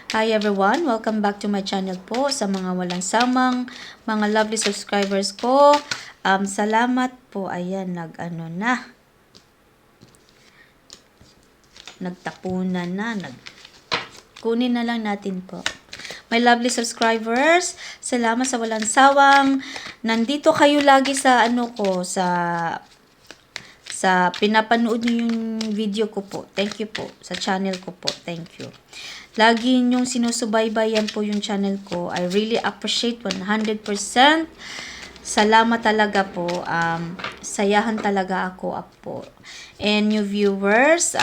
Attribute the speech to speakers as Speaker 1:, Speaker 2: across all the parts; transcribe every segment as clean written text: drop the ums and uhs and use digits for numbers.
Speaker 1: Hi everyone! Welcome back to my channel po sa mga walang samang, mga lovely subscribers ko. Salamat po. Ayan, nagtapunan na. Kunin na lang natin po. My lovely subscribers, salamat sa walang sawang. Nandito kayo lagi sa sa pinapanood niyo yung video ko po. Thank you po. Sa channel ko po. Thank you. Lagi niyong sinusubaybayan po yung channel ko. I really appreciate 100%. Salamat talaga po. Sayahan talaga ako po. And new viewers,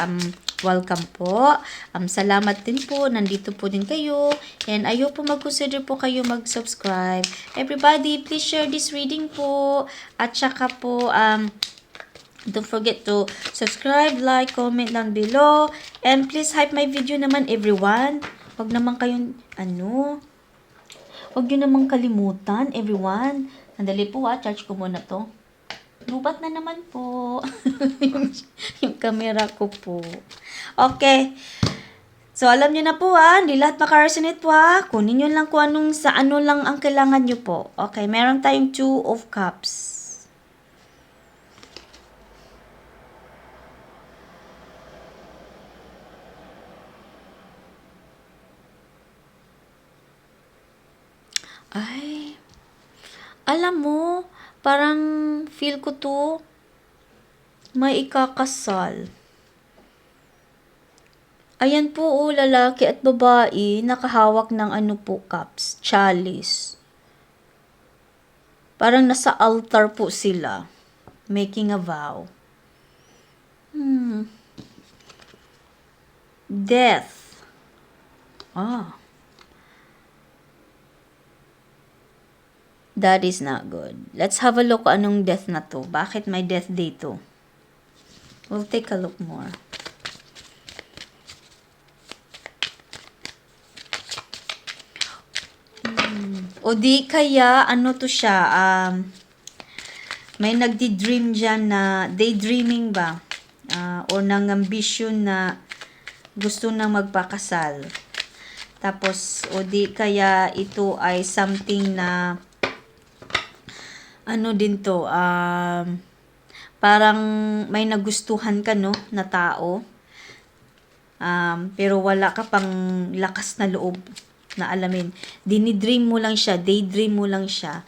Speaker 1: welcome po. Salamat din po. Nandito po din kayo. And ayaw po mag-consider po kayo mag-subscribe. Everybody, please share this reading po. At saka po, don't forget to subscribe, like, comment down below. And please hype my video naman everyone. Huwag naman kayong, huwag nyo naman kalimutan everyone. Sandali po charge ko muna to. Lubat na naman po. yung camera ko po. Okay. So, alam nyo na po hindi lahat makaresonate po Kunin nyo lang kung sa ano lang ang kailangan nyo po. Okay, meron tayong 2 of Cups. Ay, alam mo, parang feel ko to may ikakasal. Ayan po, lalaki at babae, nakahawak ng cups, chalice. Parang nasa altar po sila, making a vow. Death. That is not good. Let's have a look anong death na to. Bakit may death dito? We'll take a look more. O di kaya, to siya, may nagdi-dream dyan na, daydreaming ba? O ng ambition na gusto nang magpakasal. Tapos, o di kaya ito ay something na din to, parang may nagustuhan ka na tao, pero wala ka pang lakas na loob na alamin. Dinidream mo lang siya, daydream mo lang siya,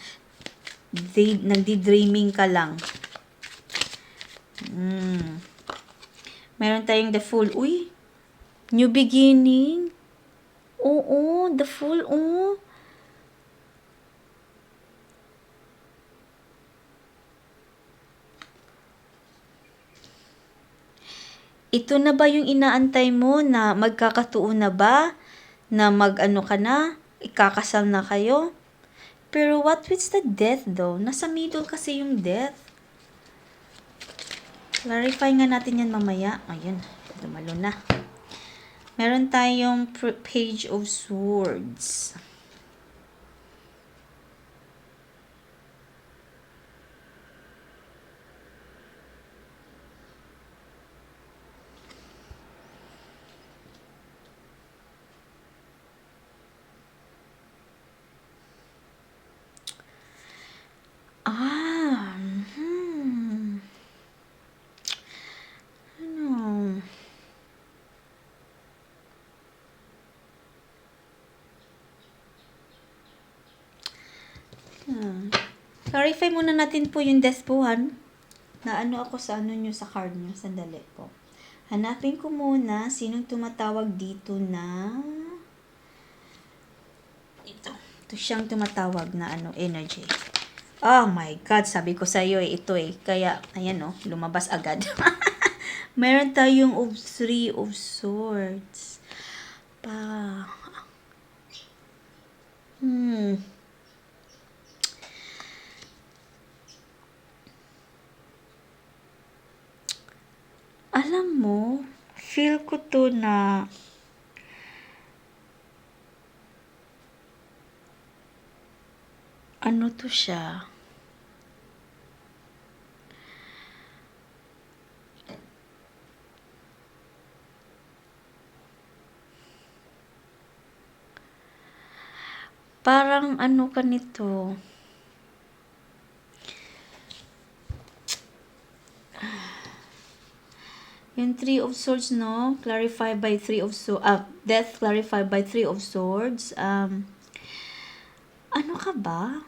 Speaker 1: nagdi-dreaming ka lang. Meron tayong the Fool. Uy, new beginning. Oo, the Fool. Ito na ba yung inaantay mo na magkakatuon na ba? Na ka na? Ikakasal na kayo? Pero what with the death though? Nasa middle kasi yung death. Clarify nga natin yan mamaya. Ayun, dumalo na. Meron tayong Page of Swords. Clarify muna natin po yung death po, na ako sa nyo sa card nyo. Sandali po. Hanapin ko muna sinong tumatawag dito na ito siyang tumatawag na energy. Oh my God, sabi ko sa iyo ito kaya ayan lumabas agad. Meron tayong of 3 of Swords. Alam mo, feel ko to na to siya. Parang ano ka nito. Yung Three of Swords, no? Clarified by Three of Swords. Death clarified by Three of Swords. Ano ka ba?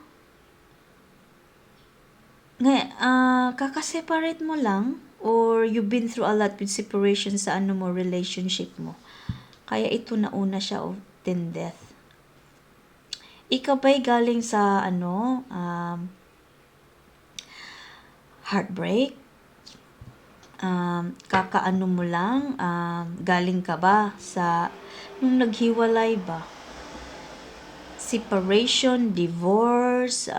Speaker 1: Kakaseparate mo lang? Or you've been through a lot with separation sa ano mo, relationship mo? Kaya ito nauna siya of then death. Ikaw ba'y galing sa ano, heartbreak? Kakaano mo lang? Galing ka ba sa, nung naghiwalay ba? Separation, divorce,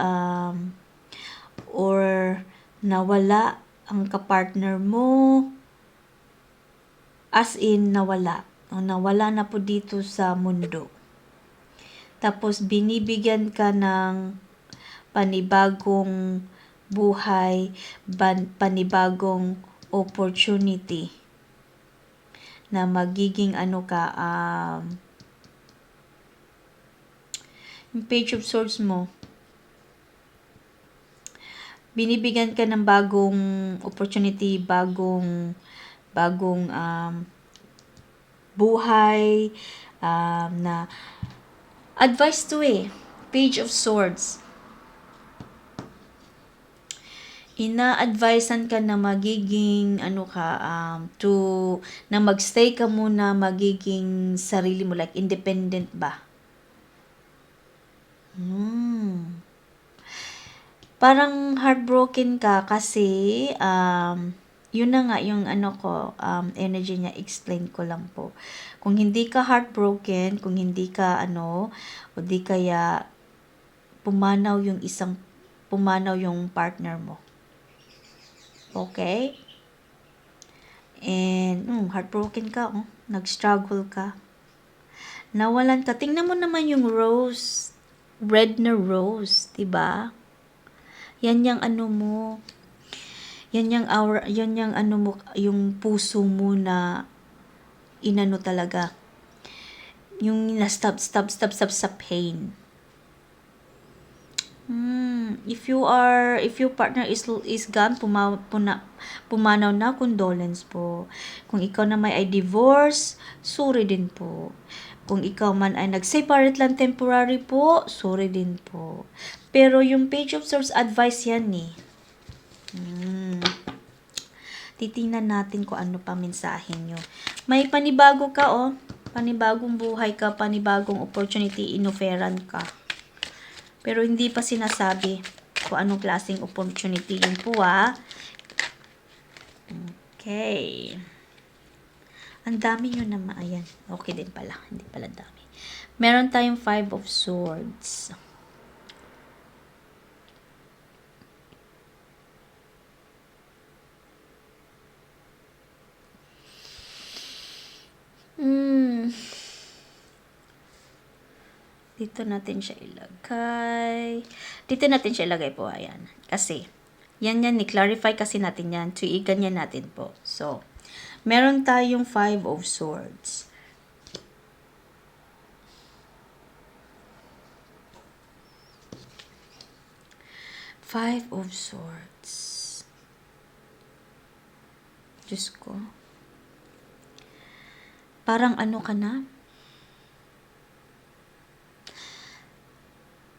Speaker 1: or nawala ang kapartner mo? As in, nawala. Nawala na po dito sa mundo. Tapos, binibigyan ka ng panibagong buhay, panibagong opportunity na magiging ano ka, yung Page of Swords mo, binibigyan ka ng bagong opportunity, bagong buhay, na advice to Page of Swords. Ina-advisean ka na magiging ano ka, na magstay ka muna, magiging sarili mo, like independent ba? Parang heartbroken ka kasi yun na nga yung ano ko, energy niya, explain ko lang po. Kung hindi ka heartbroken, kung hindi ka ano, o di kaya pumanaw yung partner mo. Okay? And heartbroken ka, nag-struggle ka. Nawalan ka. Tingnan mo naman yung rose, red na rose, 'di ba? Yan yung ano mo. Yan yung ano mo, yung puso mo na inano talaga. Yung na-stop sa pain. If your partner is gone, pumanaw na, condolence po. Kung ikaw naman ay divorce, sorry din po. Kung ikaw man ay nag-separate lang temporary po, sorry din po. Pero yung Page of Swords, advice yan Titingnan natin kung ano pa mensahe nyo. May panibago ka panibagong buhay ka, panibagong opportunity, inoferan ka. Pero hindi pa sinasabi kung anong klaseng opportunity yun po Okay. Ang dami nyo naman. Ayan. Okay din pala. Hindi pala dami. Meron tayong Five of Swords. Dito natin siya ilagay. Po. Ayan. Kasi, yan, ni-clarify kasi natin yan. Ganyan natin po. So, meron tayong Five of Swords. Five of Swords. Diyos ko. Parang ano ka na?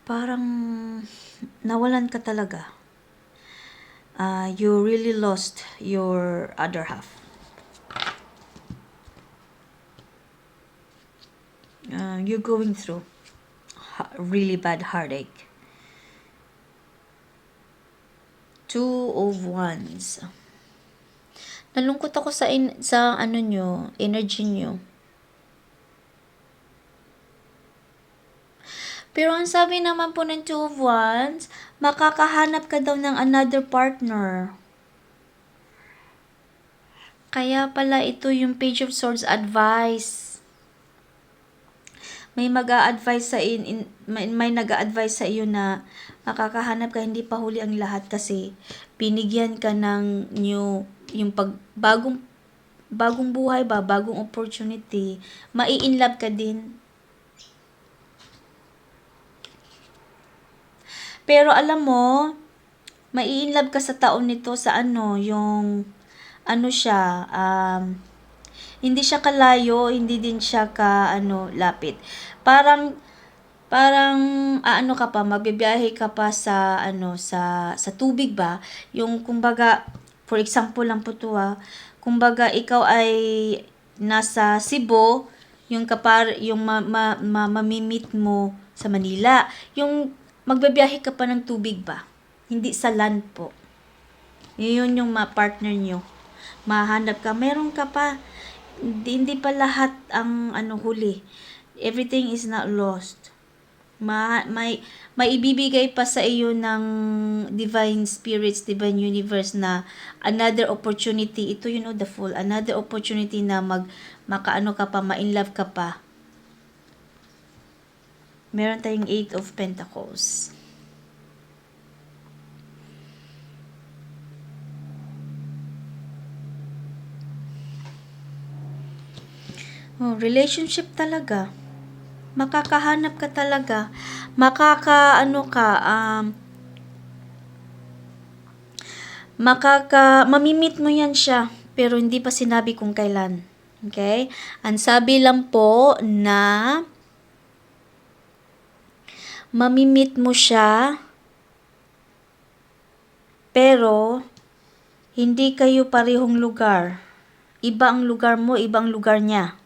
Speaker 1: Parang nawalan ka talaga. You really lost your other half. You're going through really bad heartache. Two of Wands. Nalungkot ako sa ano nyo, energy nyo. Pero ang sabi naman po ng Two of Wands, makakahanap ka daw ng another partner. Kaya pala ito yung Page of Swords advice. May mag-a-advise may nag-a-advise sa iyo na makakahanap ka, hindi pa huli ang lahat kasi binigyan ka ng yung bagong buhay ba, bagong opportunity, mai-inlove ka din. Pero alam mo, mai-inlove ka sa taon nito sa ano, yung, ano siya, hindi siya kalayo, hindi din siya ka, ano, lapit. Parang, ano ka pa, magbibiyahe ka pa sa, ano, sa tubig ba? Yung, kumbaga, for example lang po to kumbaga, ikaw ay nasa Cebu, yung yung mamimit mo sa Manila. Yung, magbibiyahe ka pa ng tubig ba? Hindi sa land po. Yun yung partner nyo. Mahanap ka. Meron ka pa. Hindi pa lahat ang ano huli. Everything is not lost. May ibibigay pa sa iyo ng divine spirits, divine universe na another opportunity. Ito yun the full. Another opportunity na makaano ka pa, ma-inlove ka pa. Meron tayong 8 of Pentacles. Oh, relationship talaga. Makakahanap ka talaga. Mamimit mo yan siya. Pero hindi pa sinabi kung kailan. Okay? Ang sabi lang po na mamimit mo siya pero hindi kayo parehong lugar. Iba ang lugar mo, ibang lugar niya.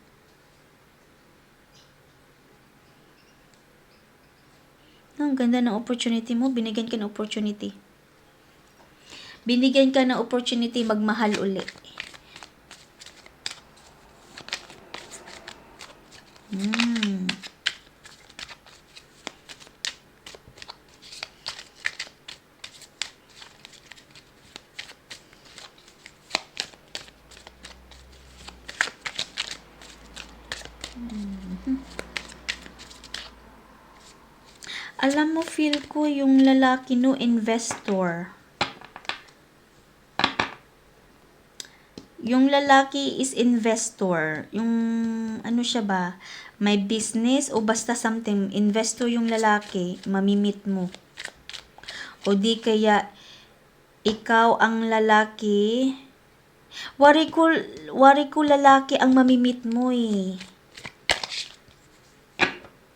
Speaker 1: Ang ganda ng opportunity mo, binigyan ka ng opportunity. Binigyan ka ng opportunity magmahal uli. Alam mo, feel ko yung lalaki no, investor. Yung lalaki is investor. Yung, ano siya ba? May business o basta something. Investor yung lalaki, mamimit mo. O di kaya, ikaw ang lalaki. Wari ko lalaki ang mamimit mo eh.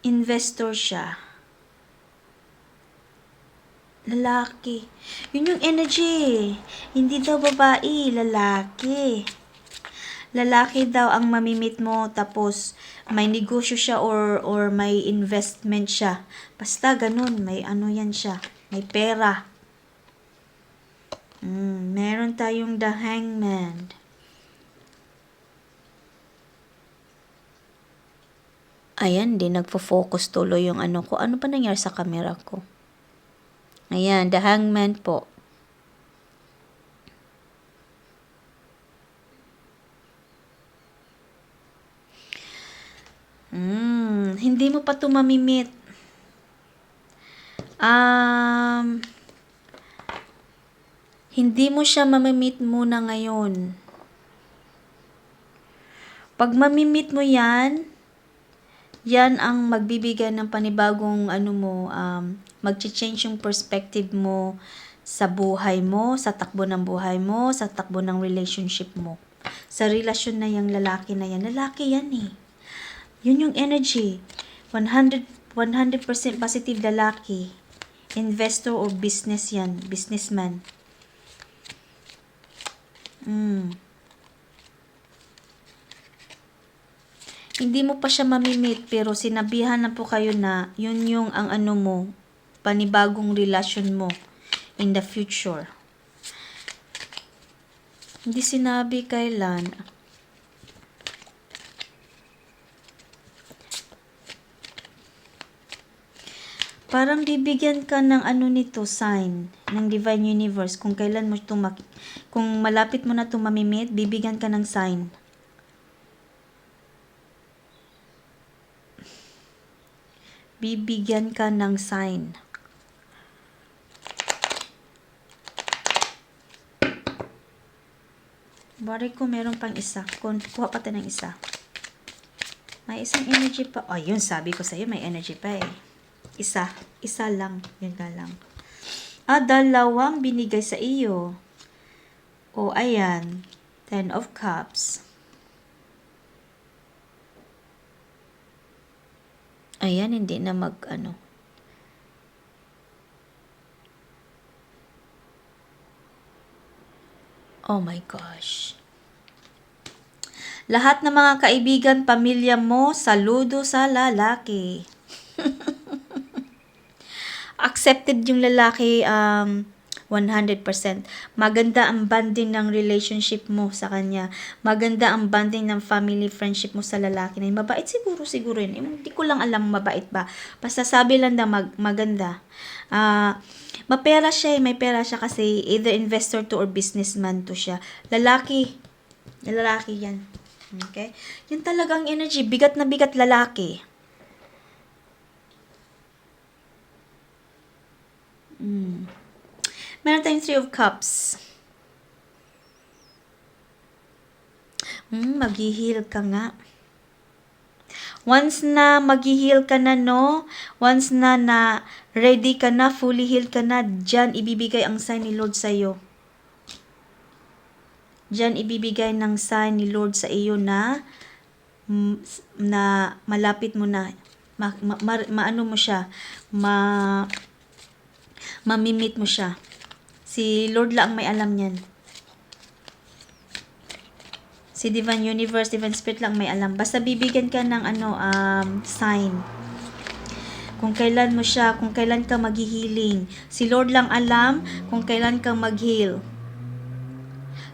Speaker 1: Investor siya. Lalaki. Yun yung energy. Hindi daw babae, lalaki. Lalaki daw ang mamimit mo tapos may negosyo siya or may investment siya. Basta ganun, may ano yan siya. May pera. Meron tayong the Hangman. Ayan, di nagfo-focus tuloy yung ano ko. Ano pa nangyari sa camera ko? Ayan, the Hangman po. Hindi mo pa ito mamimit. Hindi mo siya mamimit muna ngayon. Pag mamimit mo yan ang magbibigay ng panibagong ano mo, mag-change yung perspective mo sa buhay mo, sa takbo ng buhay mo, sa takbo ng relationship mo. Sa relasyon na yung lalaki na yan. Lalaki yan eh. Yun yung energy. 100% positive lalaki. Investor or business yan. Businessman. Hindi mo pa siya mamimit pero sinabihan na po kayo na yun yung ang ano mo, panibagong relasyon mo in the future. Hindi sinabi kailan. Parang bibigyan ka ng ano nito, sign ng Divine Universe kung kailan mo kung malapit mo na ito mamimit, bibigyan ka ng sign. Bibigyan ka ng sign. Bari ko meron pang isa. Kuha pa tayo ng isa. May isang energy pa. Oh, yun sabi ko sa'yo, may energy pa eh. Isa lang. Yun ka lang. Dalawang binigay sa iyo. O, ayan. 10 of Cups. Ayan, hindi na mag-ano. Oh my gosh. Lahat ng mga kaibigan, pamilya mo, saludo sa lalaki. Accepted yung lalaki 100%. Maganda ang bonding ng relationship mo sa kanya. Maganda ang bonding ng family friendship mo sa lalaki na yun. Mabait siguro yun. Hindi ko lang alam mabait ba. Basta sabi lang na maganda. Mapera siya may pera siya kasi either investor to or businessman to siya. Lalaki yan. Okay? Yun talagang energy. Bigat na bigat lalaki. Meron tayong 3 of Cups. Mag-heal ka nga. Once na mag-heal ka na, no? Once na ready ka na, fully healed ka na, dyan ibibigay ang sign ni Lord sa iyo. Dyan ibibigay ng sign ni Lord sa iyo na malapit mo na. Maano mo siya. Mamimit mo siya. Si Lord lang may alam niyan. Si Divine Universe, Divine Spirit lang may alam. Basta bibigyan ka ng sign. Kung kailan mo siya, kung kailan ka maghihiling. Si Lord lang alam kung kailan ka mag-heal.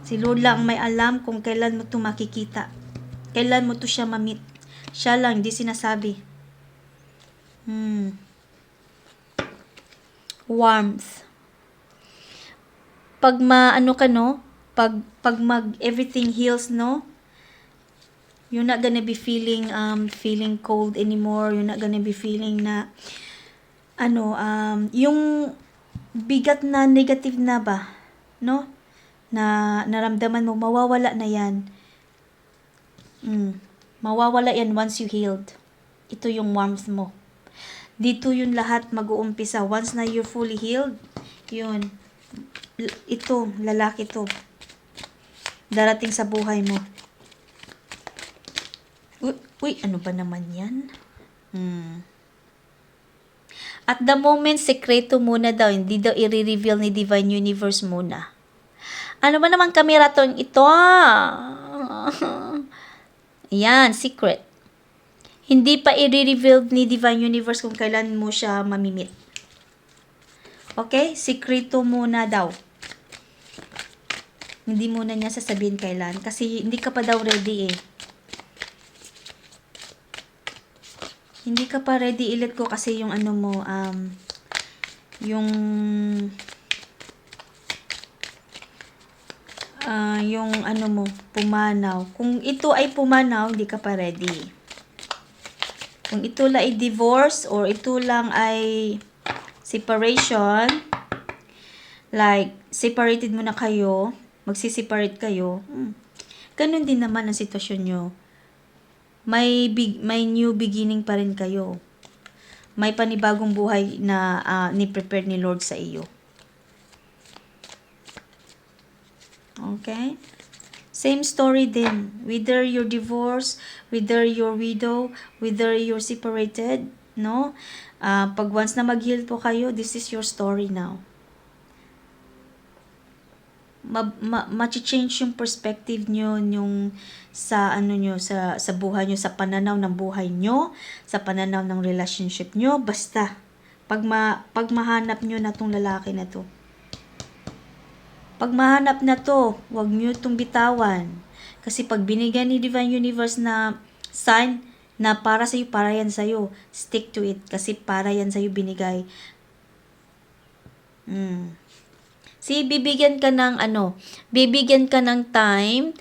Speaker 1: Si Lord lang may alam kung kailan mo ito makikita. Kailan mo ito siya mamit. Siya lang, hindi sinasabi. Warmth. Pag pag everything heals, no? You're not gonna be feeling cold anymore. You're not gonna be feeling na yung bigat na negative na ba, no? Na naramdaman mo, mawawala na yan. Mawawala yan once you healed. Ito yung warmth mo. Dito yun lahat mag-uumpisa. Once na you're fully healed, yun. Ito, lalaki to. Darating sa buhay mo. Uy, ano ba naman yan? At the moment, sekreto muna daw. Hindi daw i-reveal ni Divine Universe muna. Ano ba naman kamera tong ito? Yan, secret. Hindi pa i-reveal ni Divine Universe kung kailan mo siya mamimit. Okay? Sekreto muna daw. Hindi muna niya sasabihin kailan. Kasi hindi ka pa daw ready eh. Hindi ka pa ready ilit ko kasi yung pumanaw. Kung ito ay pumanaw, hindi ka pa ready. Kung ito lang ay divorce or ito lang ay separation, like separated mo na kayo, magsiseparate kayo, ganun din naman ang sitwasyon nyo. May new beginning pa rin kayo. May panibagong buhay na ni-prepare ni Lord sa iyo. Okay? Same story din. Whether you're divorced, whether you're widow, whether you're separated, no? Pag once na mag-heal po kayo, this is your story now. Ma-change yung perspective nyo yung sa sa buhay nyo, sa pananaw ng buhay nyo, sa pananaw ng relationship nyo. Basta pag mahanap nyo na tong lalaki na to. Pag mahanap na to, wag nyo itong bitawan. Kasi pag binigyan ni Divine Universe na sign na para sa'yo, para yan sa'yo, stick to it. Kasi para yan sa'yo binigay. Bibigyan ka ng time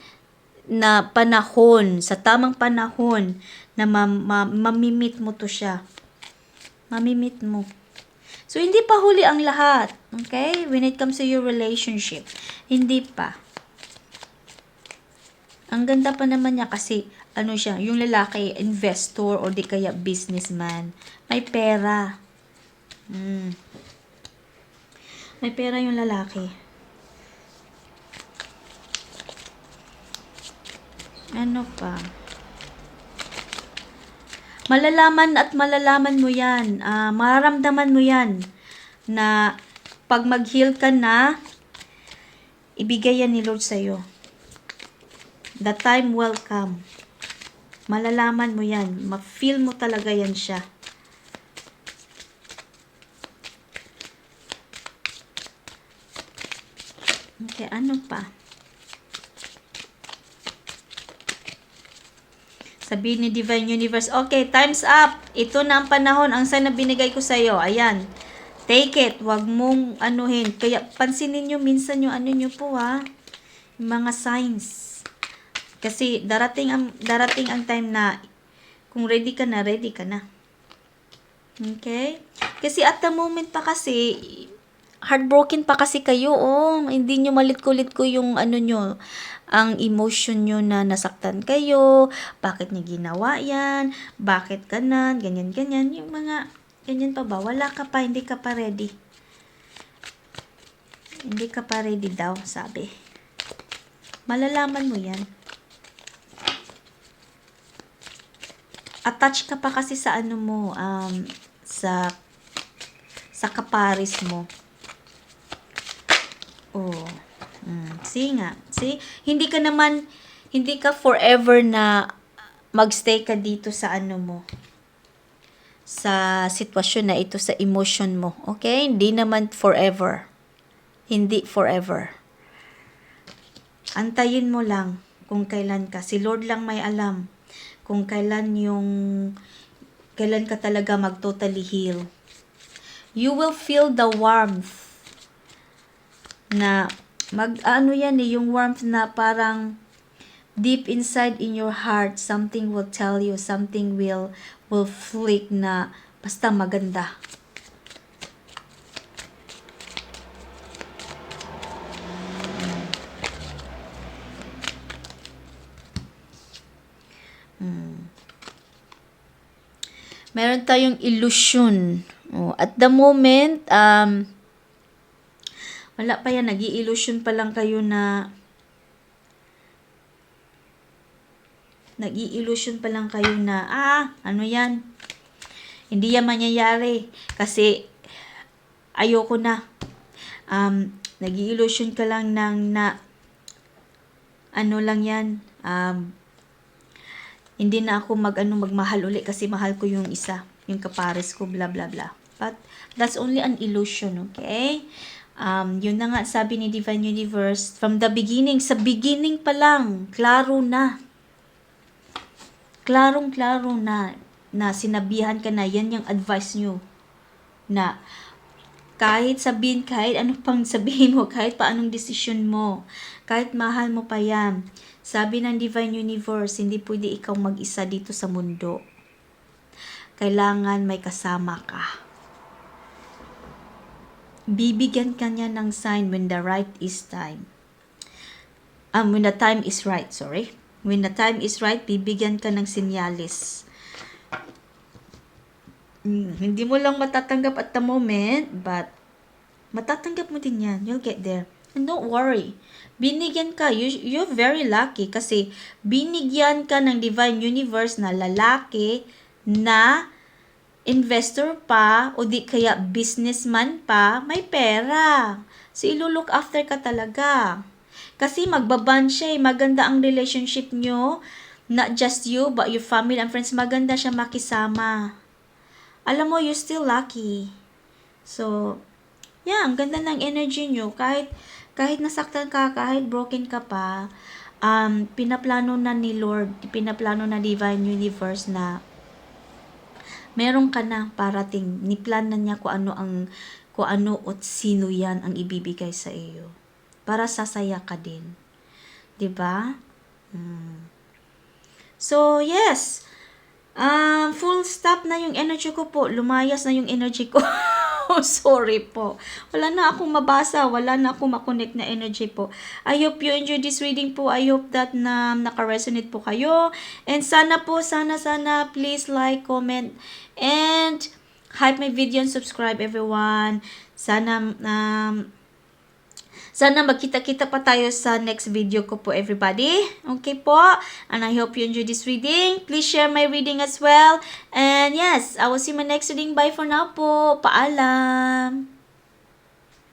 Speaker 1: na panahon, sa tamang panahon na mamimit mo to siya. Mamimit mo. So, hindi pa huli ang lahat. Okay? When it comes to your relationship. Hindi pa. Ang ganda pa naman niya kasi, siya, yung lalaki, investor or di kaya businessman. May pera. May pera yung lalaki. Ano pa? Malalaman at malalaman mo yan. Mararamdaman mo yan na pag mag-heal ka na, ibigay yan ni Lord sa'yo. The time will come. Malalaman mo yan. Ma-feel mo talaga yan siya. Okay, ano pa? Sabihin ni Divine Universe, okay, time's up. Ito na ang panahon. Ang sign na binigay ko sa'yo. Ayan. Take it. Huwag mong anuhin. Kaya pansinin nyo minsan yung ano nyo po ha. Yung mga signs. Kasi darating ang time na kung ready ka na, ready ka na. Okay? Kasi at the moment pa kasi, heartbroken pa kasi kayo, oh. Hindi nyo malit-kulit ko yung ano nyo, ang emotion nyo na nasaktan kayo, bakit niya ginawa yan, bakit ganan, ganyan-ganyan, yung mga, ganyan pa ba, wala ka pa, hindi ka pa ready. Hindi ka pa ready daw, sabi. Malalaman mo yan. Attach ka pa kasi sa ano mo, sa kaparis mo. Oh. See nga. See? Hindi ka forever na magstay ka dito sa ano mo. Sa sitwasyon na ito, sa emotion mo. Okay? Hindi naman forever. Hindi forever. Antayin mo lang kung kailan ka. Si Lord lang may alam kung kailan ka talaga mag-totally heal. You will feel the warmth na yung warmth na parang deep inside in your heart, something will tell you, something will flick na basta maganda. Meron tayong illusion. At the moment, wala pa yan, nag-i-illusion pa lang kayo na ano yan, hindi yan mangyayari kasi ayoko na. Nag-i-illusion ka lang na ano lang yan, hindi na ako magmahal uli kasi mahal ko yung isa, yung kapares ko, blah blah blah. But that's only an illusion, okay? Yun na nga sabi ni Divine Universe, from the beginning, sa beginning pa lang, klaro na. Klarong-klaro na sinabihan ka na, yan yung advice nyo. Na kahit ano pang sabihin mo, kahit paanong desisyon mo, kahit mahal mo pa yan, sabi ng Divine Universe, hindi pwede ikaw mag-isa dito sa mundo. Kailangan may kasama ka. Bibigyan ka niya ng sign when the right is time. When the time is right, sorry. When the time is right, bibigyan ka ng sinyalis. Hindi mo lang matatanggap at the moment, but matatanggap mo din yan. You'll get there. And don't worry. Binigyan ka. You're very lucky kasi binigyan ka ng Divine Universe na lalaki na investor pa o di kaya businessman pa, may pera. So, ilo-look after ka talaga. Kasi magbaband siya, maganda ang relationship nyo. Not just you, but your family and friends. Maganda siya makisama. Alam mo, you're still lucky. So, yeah, ang ganda ng energy nyo. Kahit nasaktan ka, kahit broken ka pa, pinaplano na ni Lord, pinaplano na Divine Universe na meron ka na parating. Niplan na niya kung ano at sino yan ang ibibigay sa iyo. Para sasaya ka din. 'Di ba? So, yes. Full stop na yung energy ko po. Lumayas na yung energy ko. Sorry po. Wala na akong mabasa. Wala na akong makonect na energy po. I hope you enjoyed this reading po. I hope that na naka-resonate po kayo. And sana please like, comment, and hype my video and subscribe everyone. Sana magkita-kita pa tayo sa next video ko po, everybody. Okay po? And I hope you enjoyed this reading. Please share my reading as well. And yes, I will see you in my next reading. Bye for now po. Paalam.